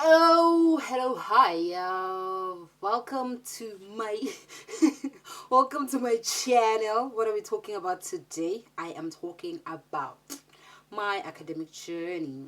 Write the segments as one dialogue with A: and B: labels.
A: Oh, hello, hi. Welcome to my welcome to my channel. What are we talking about today? I am talking about my academic journey.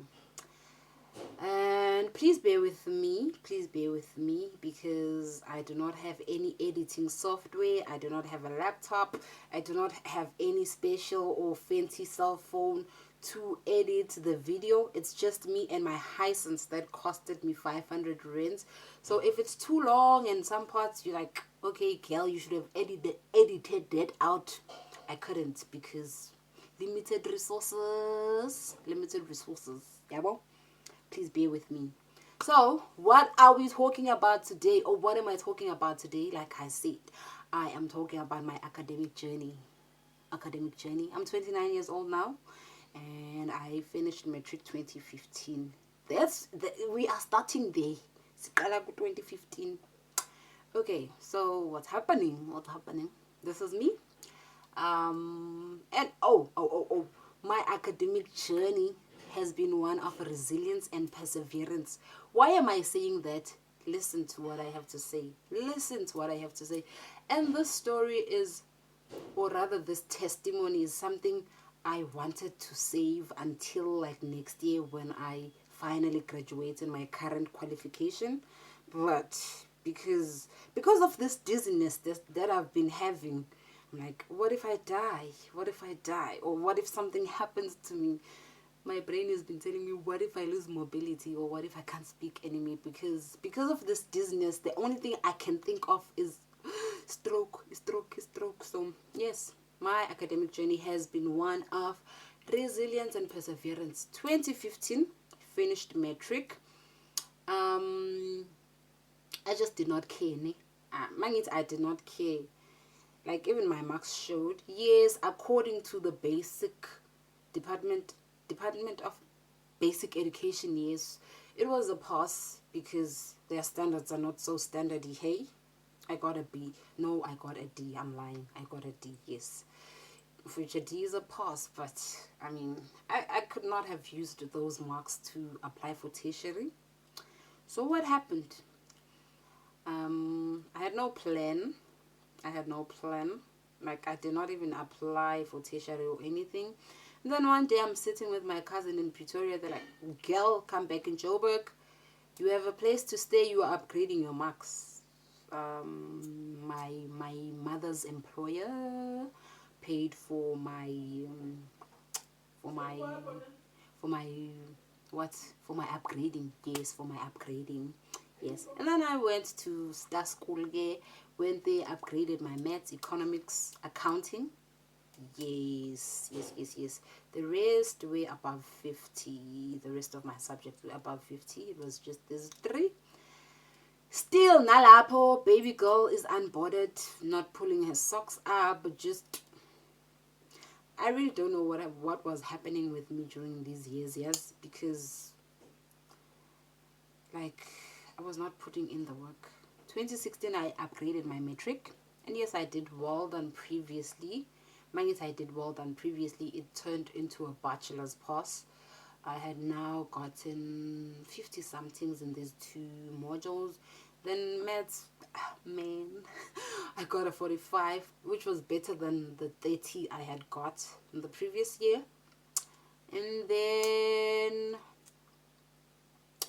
A: And please bear with me. Please bear with me because I do not have any editing software. I do not have a laptop. I do not have any special or fancy cell phone to edit the video. It's just me and my Hisense that costed me 500 rands. So if it's too long and some parts you're like, okay, Kel, you should have edited that out. I couldn't because limited resources. Limited resources. Yeah, well, please bear with me. So, what are we talking about today, or what am I talking about today? Like I said, I am talking about my academic journey. Academic journey. I'm 29 years old now, and I finished matric 2015. We are starting there. Siqala 2015. Okay, so what's happening? What's happening? This is me. And my academic journey has been one of resilience and perseverance. Why am I saying that? Listen to what I have to say. Listen to what I have to say. And this story is, or rather, this testimony is something I wanted to save until like next year when I finally graduate in my current qualification. But because of this dizziness that I've been having, I'm like, what if I die? What if I die? Or what if something happens to me? My brain has been telling me, what if I lose mobility, or what if I can't speak anymore? Because of this dizziness, the only thing I can think of is stroke. So yes, my academic journey has been one of resilience and perseverance. 2015 finished matric. um I just did not care, ne? I did not care. Like, even my marks showed, yes, according to the basic department department of basic education, yes, it was a pass because their standards are not so standardy. Hey, I got a B. No, I got a D. I'm lying. I got a D. Yes, which a D is a pass, but I mean, I could not have used those marks to apply for tertiary. So what happened? I had no plan. I had no plan. Like, I did not even apply for tertiary or anything. And then one day I'm sitting with my cousin in Pretoria. They're like, girl, come back in Joburg. You have a place to stay. You are upgrading your marks. My mother's employer paid for my for my what for my upgrading. Yes, for my upgrading. Yes, and then I went to Star School here. When they upgraded my maths, economics, accounting. Yes. The rest were above 50. The rest of my subjects were above 50. It was just these three. Still, nalapo, baby girl is unbothered, not pulling her socks up, but just, I really don't know what was happening with me during these years, yes, because, like, I was not putting in the work. 2016, I upgraded my metric, and yes, I did well than previously. Mind you, I did well than previously. It turned into a bachelor's pass. I had now gotten 50 somethings in these two modules. Then maths, man, I got a 45, which was better than the 30 I had got in the previous year. And then,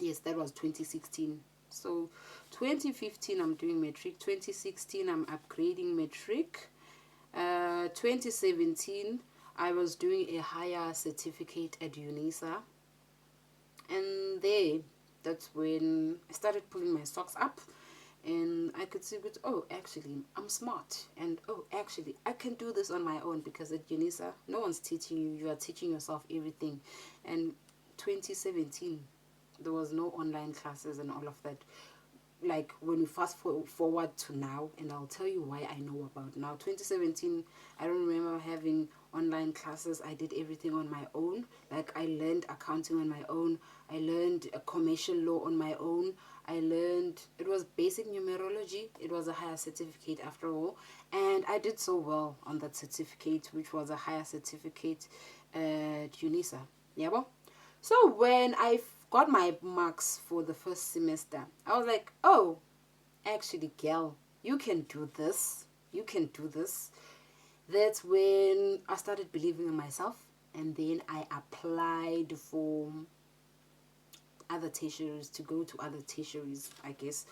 A: yes, that was 2016. So 2015 I'm doing metric, 2016 I'm upgrading metric, 2017 I was doing a higher certificate at UNISA. And there, that's when I started pulling my socks up, and I could see that, oh, actually I'm smart, and oh, actually I can do this on my own, because at UNISA no one's teaching you, you are teaching yourself everything. And 2017 there was no online classes and all of that. Like, when we fast forward to now, and I'll tell you why I know about now. 2017, I don't remember having online classes. I did everything on my own. Like, I learned accounting on my own. I learned commercial law on my own. I learned, it was basic numerology. It was a higher certificate after all, and I did so well on that certificate, which was a higher certificate at UNISA. Yeah, well, so when I got my marks for the first semester. I was like, oh, actually, girl, you can do this. You can do this. That's when I started believing in myself. And then I applied for other tertiaries, to go to other tertiaries, I guess.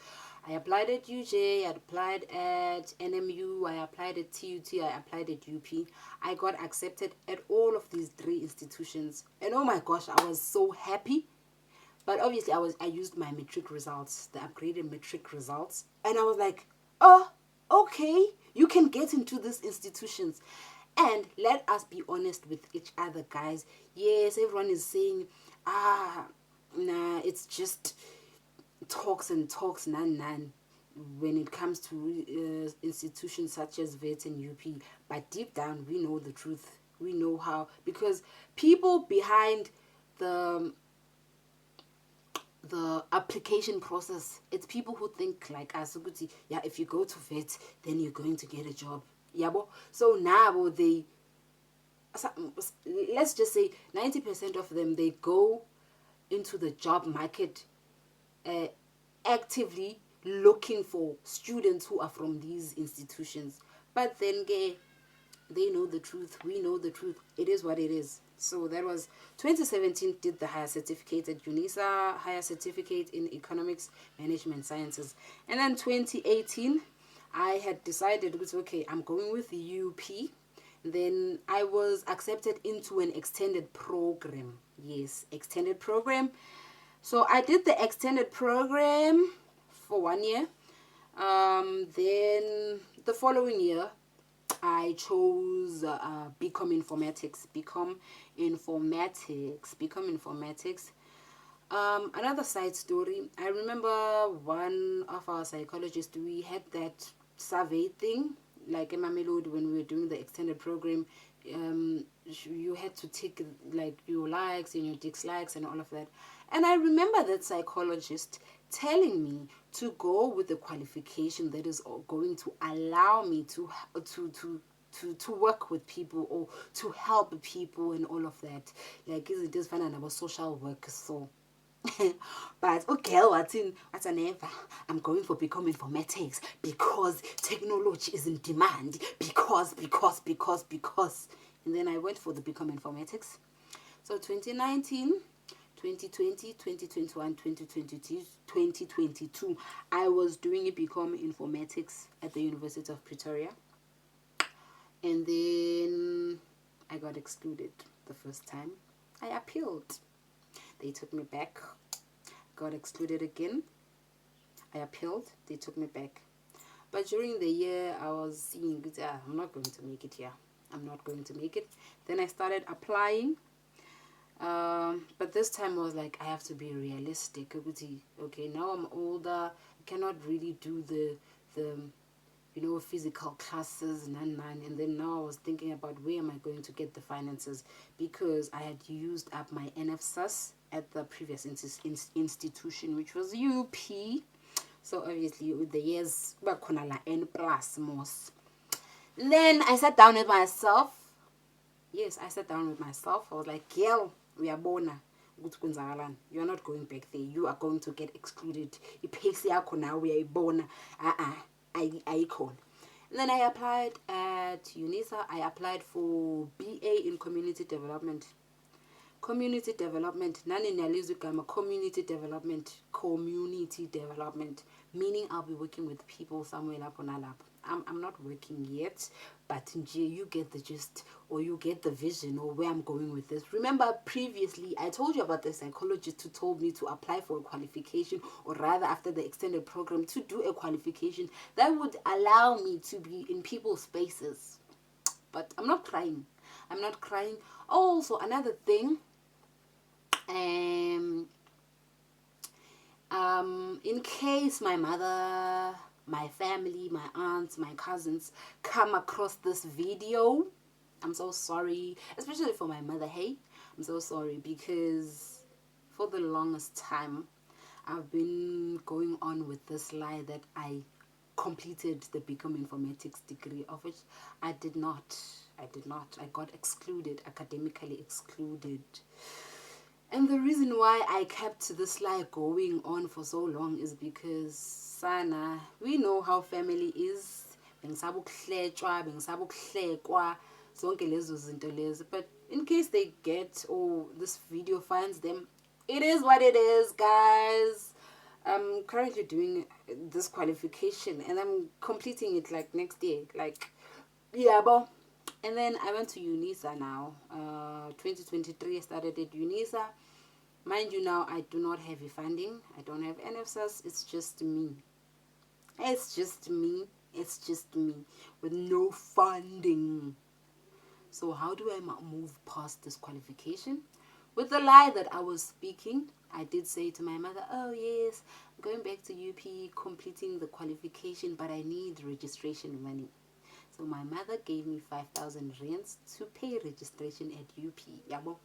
A: I applied at UJ, I applied at NMU, I applied at TUT, I applied at UP. I got accepted at all of these 3 institutions. And oh my gosh, I was so happy. But obviously I used my matric results, the upgraded matric results. And I was like, oh, okay, you can get into these institutions. And let us be honest with each other, guys. Yes, everyone is saying, nah, it's just talks and talks, none, when it comes to institutions such as VET and UP. But deep down, we know the truth. We know how, because people behind the application process, it's people who think like us. Yeah, if you go to VET, then you're going to get a job. Yabo. So now they, let's just say 90% of them, they go into the job market actively looking for students who are from these institutions. But then they know the truth, we know the truth, it is what it is. So that was 2017. Did the higher certificate at UNISA, higher certificate in economics management sciences. And then 2018 I had decided, okay, I'm going with the UP. Then I was accepted into an extended program. Yes, extended program. So I did the extended program for 1 year. Then the following year, I chose BCom Informatics. BCom Informatics. Another side story. I remember one of our psychologists, we had that survey thing, like in Mamelodi, when we were doing the extended program. You had to tick like your likes and your dislikes and all of that. And I remember that psychologist telling me to go with the qualification that is going to allow me to work with people or to help people and all of that. Like, it is fun and about social work. So but okay, what's an ever? I'm going for BCom Informatics because technology is in demand. Because. And then I went for the BCom Informatics. So 2019, 2020, 2021, 2022, 2022, I was doing a BCom Informatics at the University of Pretoria. And then I got excluded the first time. I appealed. They took me back. Got excluded again. I appealed. They took me back. But during the year, I was seeing, I'm not going to make it here. I'm not going to make it. Then I started applying. But this time I was like, I have to be realistic. Okay, now I'm older. I cannot really do the physical classes, and then now I was thinking about where am I going to get the finances, because I had used up my NFSAS at the previous institution, which was UP. So obviously with the years, N plus most. Then I sat down with myself. Yes, I sat down with myself. I was like, girl, we are born. You are not going back there. You are going to get excluded. Now we are born. Icon. And then I applied at UNISA. I applied for BA in Community Development. Community Development. Community Development. Meaning I'll be working with people somewhere up on a lap. I'm not working yet, but you get the gist, or you get the vision, or where I'm going with this. Remember, previously I told you about the psychologist who told me to apply for a qualification, or rather after the extended program, to do a qualification that would allow me to be in people's spaces. But I'm not crying. Also, another thing, in case my mother, my family, my aunts, my cousins come across this video, I'm so sorry, especially for my mother. Hey, I'm so sorry, because for the longest time I've been going on with this lie that I completed the BCom Informatics degree, of which I did not. I got excluded, academically excluded. And the reason why I kept this lie going on for so long is because, sana, we know how family is. Bengisaba ukuhletshwa, bengisaba ukuhlekwa, zonke lezo zinto lezo. But in case they get, or this video finds them, it is what it is, guys. I'm currently doing this qualification and I'm completing it like next year. Like, yeah, but. And then I went to UNISA now. 2023 I started at UNISA. Mind you, now I do not have a funding. I don't have NFSAS. It's just me. It's just me. It's just me with no funding. So how do I move past this qualification? With the lie that I was speaking, I did say to my mother, oh yes, I'm going back to UP, completing the qualification, but I need registration money. So my mother gave me 5,000 rands to pay registration at UP. Yabo.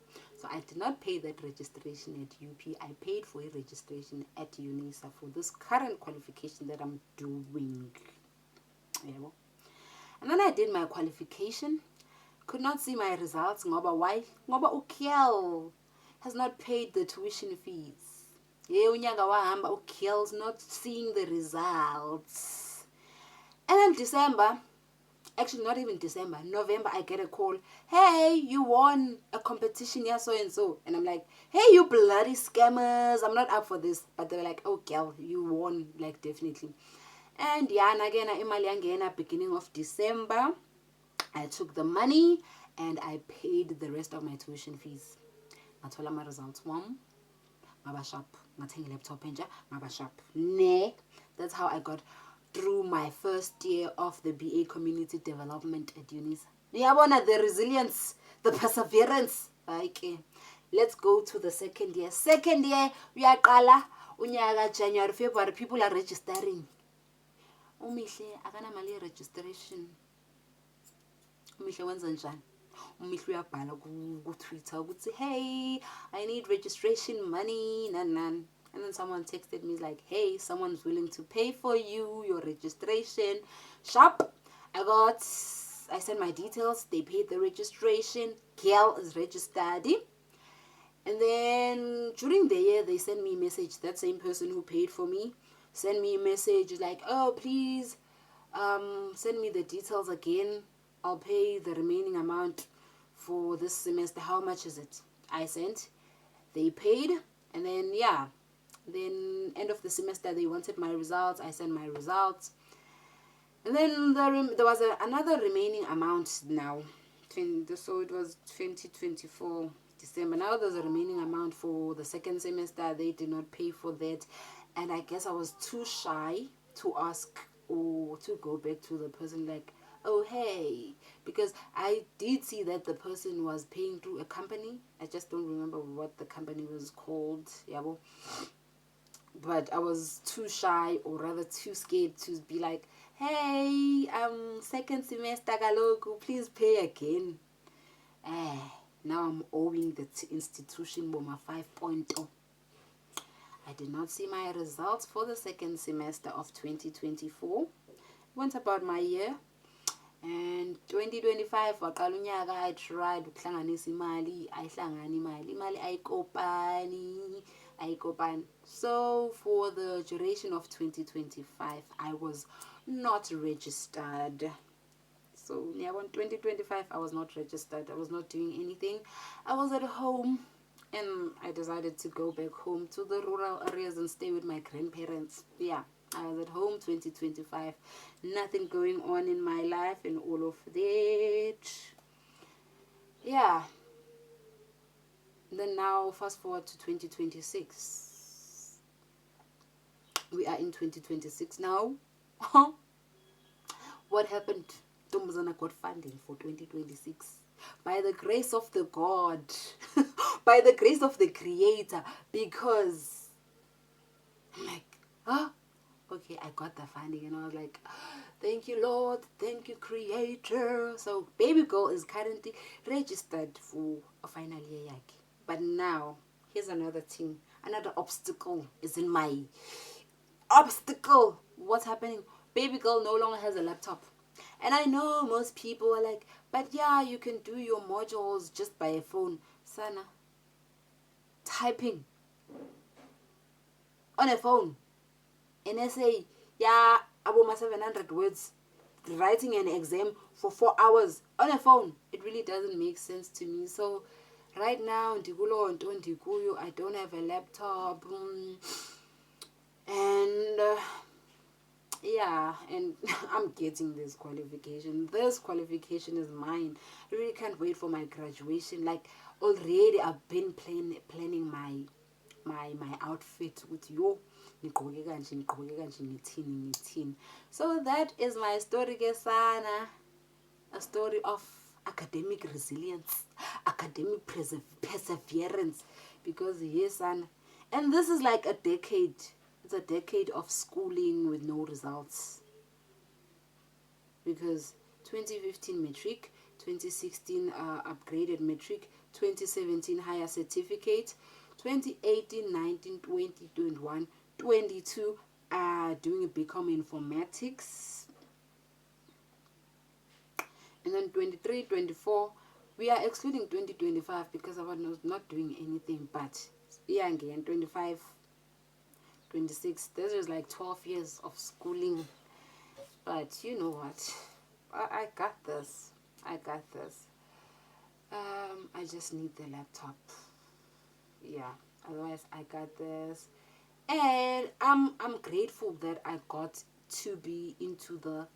A: So I did not pay that registration at UP. I paid for a registration at UNISA for this current qualification that I'm doing. Yabo. And then I did my qualification. Could not see my results. Ngoba why? Ngoba uKiel has not paid the tuition fees. Yeah, unyaka wahamba uKiel's not seeing the results. And then December, actually not even December, November, I get a call. Hey, you won a competition, yeah, so and so. And I'm like, hey, you bloody scammers, I'm not up for this. But they're like, oh girl, you won, like definitely. And yeah, again, imali yangena beginning of December. I took the money and I paid the rest of my tuition fees. Ngathola my results wam. Mabashap. Ngathenga laptop enja. Mabashap. Ne. That's how I got through my first year of the BA Community Development at UNISA. Yabona, the resilience, the perseverance. Okay. Let's go to the second year. Second year, uyaqala unyaka January, February, people are registering. Umihle akana mali registration. Umihle wenza njani? Umihle uyabhala ku Twitter ukuthi hey, I need registration money nan. And then someone texted me like, hey, someone's willing to pay for you your registration. Sharp. I sent my details. They paid the registration. Gail is registered. And then during the year, they sent me a message. That same person who paid for me sent me a message like, oh, please send me the details again. I'll pay the remaining amount for this semester. How much is it? I sent. They paid. And then, yeah. Then end of the semester, they wanted my results. I sent my results. And then there was another remaining amount now. So it was 2024 December. Now there's a remaining amount for the second semester. They did not pay for that. And I guess I was too shy to ask or to go back to the person like, oh, hey, because I did see that the person was paying through a company. I just don't remember what the company was called. Yabo. But I was too shy, or rather too scared to be like, hey, second semester kaloku, please pay again. Now I'm owing the institution Boma 5.0. I did not see my results for the second semester of 2024. Went about my year. And 2025 waqala unyaka, I tried ukuhlanganisa imali, ayihlangani imali ayikopani. So for the duration of 2025, I was not registered. So yeah, in 2025 I was not registered. I was not doing anything. I was at home, and I decided to go back home to the rural areas and stay with my grandparents. Yeah, I was at home 2025. Nothing going on in my life and all of that. Yeah. Then now, fast forward to 2026. We are in 2026 now. What happened? Tombazana got funding for 2026. By the grace of the God. By the grace of the Creator. Because I'm like, okay, I got the funding. And I was like, thank you, Lord. Thank you, Creator. So baby girl is currently registered for a final year. But now, here's another thing. Another obstacle is in my obstacle. What's happening? Baby girl no longer has a laptop. And I know most people are like, but yeah, you can do your modules just by a phone. Sana, typing on a phone an essay, yeah, about 700 words, writing an exam for 4 hours on a phone. It really doesn't make sense to me. So right now, I don't have a laptop, and yeah, and I'm getting this qualification. This qualification is mine. I really can't wait for my graduation. Like, already I've been planning my outfit with you. So that is my story, Gesana. A story of academic resilience, academic perseverance. Because yes, and this is like a decade. It's a decade of schooling with no results. Because 2015 matric, 2016 upgraded matric, 2017 higher certificate, 2018, 19, 20, 21, 22 doing a BCom informatics, and then 23, 24 we are excluding 2025 because I was not doing anything. But yeah, again 25, 26, this is like 12 years of schooling. But you know what, I got this. I got this. I just need the laptop. Yeah, otherwise I got this. And I'm grateful that I got to be into the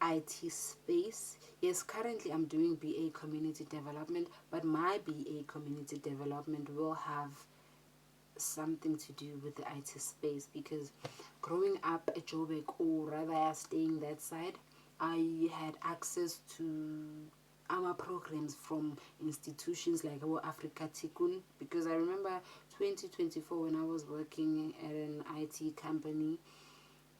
A: IT space. Yes, currently I'm doing BA community development, but my BA community development will have something to do with the IT space, because growing up at Joburg, or rather staying that side, I had access to our programs from institutions like our Africa Tikkun, because I remember 2024 when I was working at an IT company,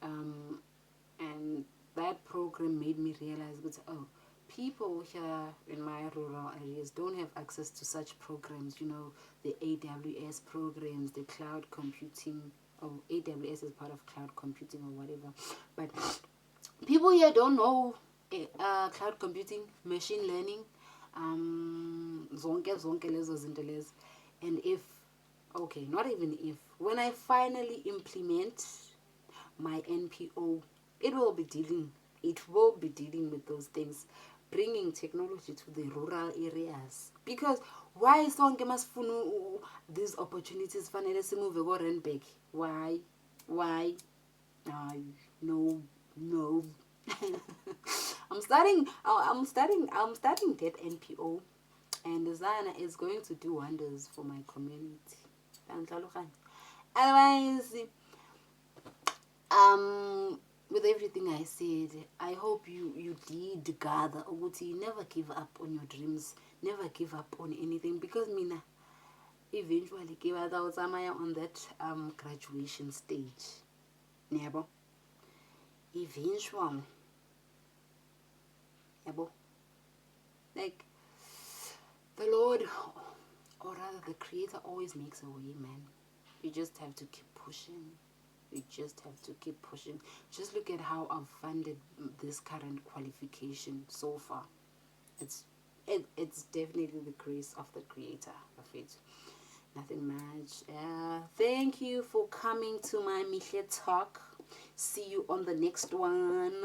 A: and that program made me realize that, oh, people here in my rural areas don't have access to such programs, the AWS programs, the cloud computing, or AWS is part of cloud computing or whatever. But people here don't know cloud computing, machine learning, zonke lezo zinto lezo. And if, okay, not even if, when I finally implement my NPO, it will be dealing with those things, bringing technology to the rural areas. Because why sonke masifuna these opportunities fanele simove go Randburg? Why no. I'm starting that NPO, and Zana is going to do wonders for my community. Otherwise, with everything I said, I hope you did gather ukuthi you never give up on your dreams, never give up on anything, because mina eventually gave out on that graduation stage. Yabo. Eventually. Yabo. Like, the Lord, or rather the Creator, always makes a way, man. You just have to keep pushing. You just have to keep pushing. Just look at how I've funded this current qualification so far. It's definitely the grace of the Creator of it. Nothing much. Thank you for coming to my Mihle Talk. See you on the next one.